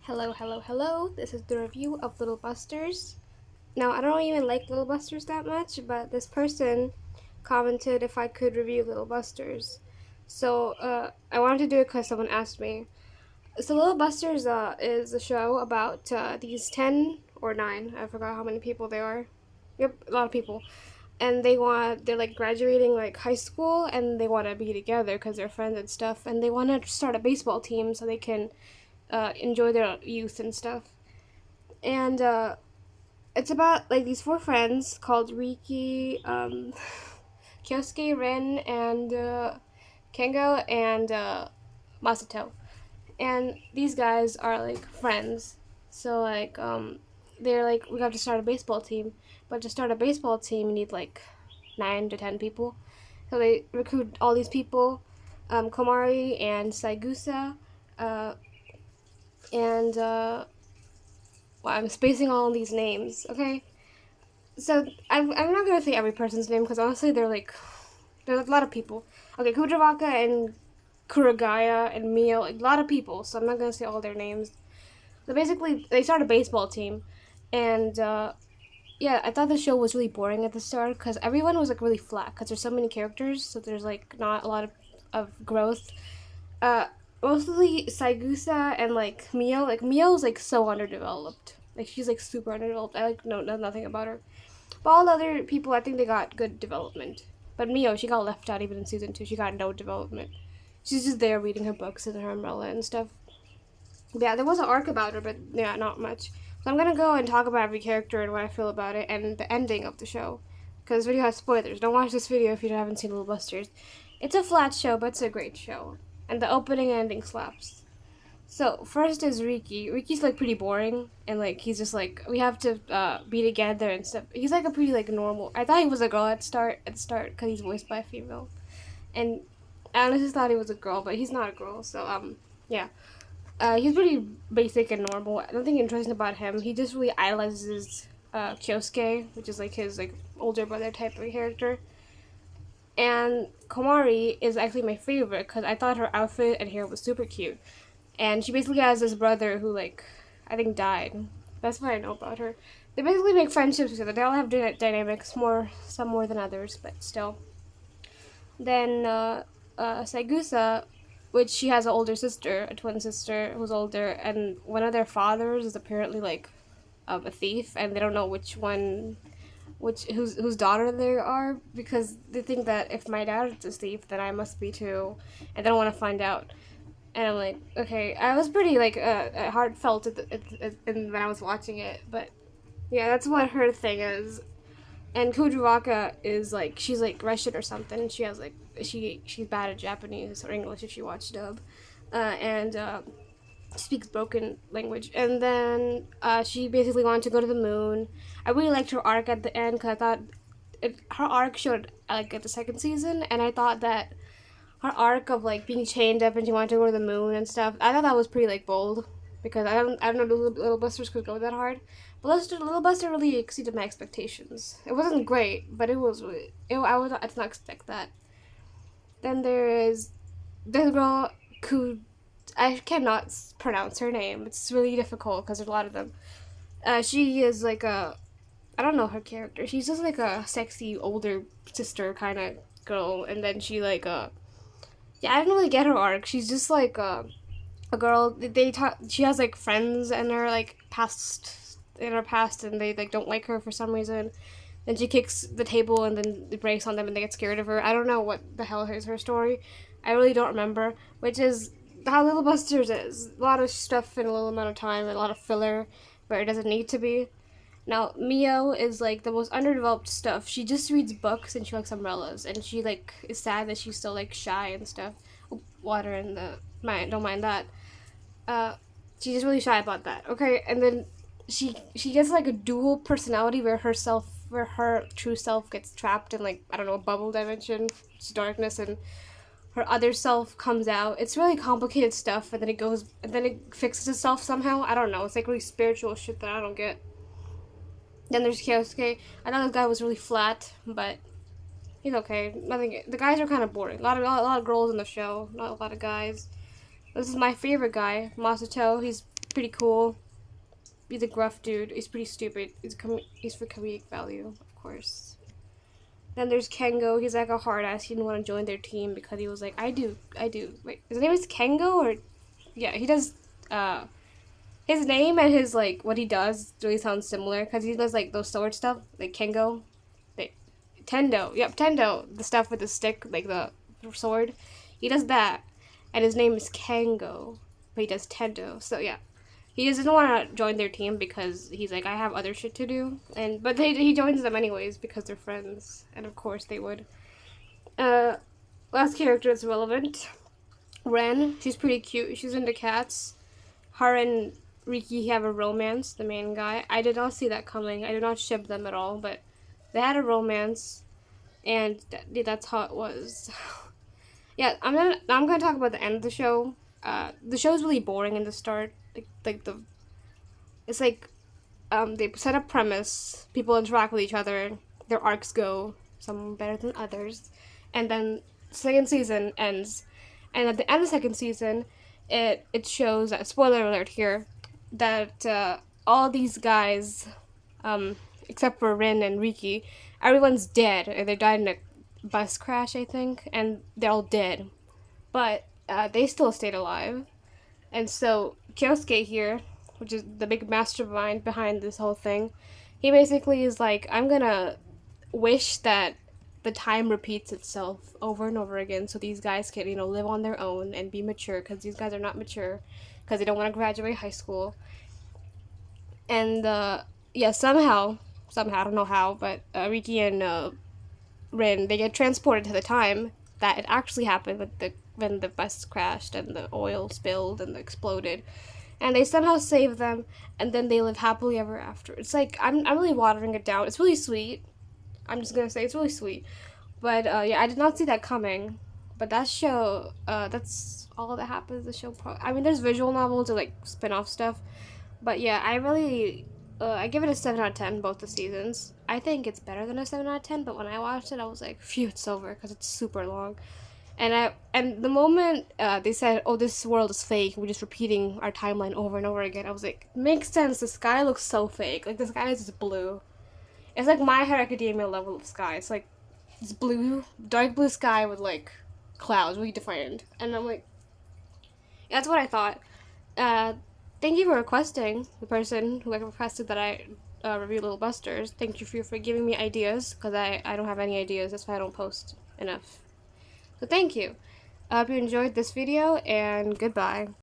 Hello, hello, hello. This is the review of Little Busters. Now, I don't even like Little Busters that much, but this person commented if I could review Little Busters. I wanted to do it because someone asked me. So, Little Busters is a show about these 10 or 9, I forgot how many people they are. Yep, a lot of people. And they're like graduating like high school and they want to be together because they're friends and stuff. And they want to start a baseball team so they can enjoy their youth and stuff. And it's about like these four friends called Riki, Kyosuke, Ren, and Kengo, and Masato. And these guys are like friends. So they're like we have to start a baseball team, but to start a baseball team you need like 9 to 10 people. So they recruit all these people, Komari and Saigusa, uh, and well, I'm spacing all these names. Okay, so I'm not gonna say every person's name because honestly there's a lot of people. Okay, Kudrawaka and Kuragaya and Mio, like, a lot of people. So I'm not gonna say all their names. So basically, they start a baseball team, and yeah, I thought the show was really boring at the start because everyone was like really flat because there's so many characters, so there's like not a lot of growth. Uh, Mostly Saigusa and like Mio. Like Mio's like so underdeveloped. Like she's like super underdeveloped. I like know nothing about her. But all the other people, I think they got good development. But Mio, she got left out even in season 2. She got no development. She's just there reading her books and her umbrella and stuff. Yeah, there was an arc about her, but yeah, not much. So I'm gonna go and talk about every character and what I feel about it and the ending of the show. Because this video has spoilers. Don't watch this video if you haven't seen Little Busters. It's a flat show, but it's a great show. And the opening and ending slaps. So first is Riki. Riki's like pretty boring, and like he's just like we have to be together and stuff. He's like a pretty like normal. I thought he was a girl at the start because he's voiced by a female, and I honestly thought he was a girl, but he's not a girl. So yeah. He's pretty basic and normal. Nothing interesting about him. He just really idolizes Kyosuke, which is like his like older brother type of character. And Komari is actually my favorite because I thought her outfit and hair was super cute. And she basically has this brother who like I think died. That's what I know about her. They basically make friendships together. They all have dynamics, some more than others, but still. Then Saigusa, which she has an older sister, a twin sister who's older, and one of their fathers is apparently like a thief, and they don't know whose daughter they are because they think that if my dad is a thief, then I must be too, and they don't want to find out. And I'm like, okay, I was pretty like heartfelt when I was watching it, but yeah, that's what her thing is. And Kujiwaka is like she's like Russian or something. And she has like she's bad at Japanese or English if she watched dub, and speaks broken language. And then she basically wanted to go to the moon. I really liked her arc at the end because I thought her arc showed like at the second season, and I thought that her arc of like being chained up and she wanted to go to the moon and stuff. I thought that was pretty like bold because I don't know Little Busters could go that hard. But Little Buster really exceeded my expectations. It wasn't great, but it was. I did not expect that. Then there is this girl who I cannot pronounce her name. It's really difficult because there's a lot of them. She is like a I don't know her character. She's just like a sexy older sister kind of girl, and then she like yeah, I didn't really get her arc. She's just like a girl. They talk. She has like friends in her like past, and they like don't like her for some reason. Then she kicks the table, and then it breaks on them, and they get scared of her. I don't know what the hell is her story. I really don't remember. Which is how Little Busters is. A lot of stuff in a little amount of time, and a lot of filler where it doesn't need to be. Now, Mio is like the most underdeveloped stuff. She just reads books and she likes umbrellas, and she like is sad that she's still like shy and stuff. Water in the mind, don't mind that. Uh, she's just really shy about that. Okay, and then she gets like a dual personality where her true self gets trapped in like I don't know a bubble dimension, it's darkness, and her other self comes out. It's really complicated stuff, and then it fixes itself somehow. I don't know. It's like really spiritual shit that I don't get. Then there's Kyosuke. I thought this guy was really flat, but he's okay. Nothing. The guys are kind of boring. A lot of girls in the show, not a lot of guys. This is my favorite guy, Masato. He's pretty cool. He's a gruff dude. He's pretty stupid. He's for comedic value, of course. Then there's Kengo. He's like a hard ass. He didn't want to join their team because he was like, I do. Wait, his name is Kengo or, yeah, he does. His name and his like what he does really sounds similar because he does like those sword stuff like Kengo, like Tendo. Yep, Tendo. The stuff with the stick, like the sword. He does that, and his name is Kengo, but he does Tendo. So yeah. He doesn't want to join their team because he's like, I have other shit to do. But he joins them anyways because they're friends. And of course they would. Last character is relevant. Ren. She's pretty cute. She's into cats. Her and Riki have a romance, the main guy. I did not see that coming. I did not ship them at all. But they had a romance. And that's how it was. Yeah, I'm gonna talk about the end of the show. The show is really boring in the start. It's like they set a premise, people interact with each other, their arcs go, some better than others, and then second season ends, and at the end of the second season, it shows, spoiler alert here, that all these guys, except for Rin and Riki, everyone's dead, or they died in a bus crash, I think, and they're all dead, but they still stayed alive. And so Kyosuke here, which is the big mastermind behind this whole thing, he basically is like, I'm gonna wish that the time repeats itself over and over again so these guys can, live on their own and be mature, because these guys are not mature because they don't want to graduate high school. And yeah, somehow, I don't know how, but Riki and Rin, they get transported to the time that it actually happened when the bus crashed and the oil spilled and exploded, and they somehow save them, and then they live happily ever after. It's like, I'm really watering it down. It's really sweet. I'm just gonna say it's really sweet, but yeah, I did not see that coming. But that show, that's all that happens. The show, I mean, there's visual novels or like spin-off stuff, but yeah, I give it a 7 out of 10 both the seasons. I think it's better than a 7 out of 10, but when I watched it, I was like, phew, it's over, because it's super long. And the moment they said, oh, this world is fake, we're just repeating our timeline over and over again, I was like, makes sense, the sky looks so fake. Like, the sky is just blue. It's like My Hero Academia level of sky. It's like, it's blue, dark blue sky with like clouds, really defined. And I'm like, that's what I thought. Thank you for requesting, the person who requested that I review Little Busters. Thank you for giving me ideas, because I don't have any ideas, that's why I don't post enough. So thank you. I hope you enjoyed this video, and goodbye.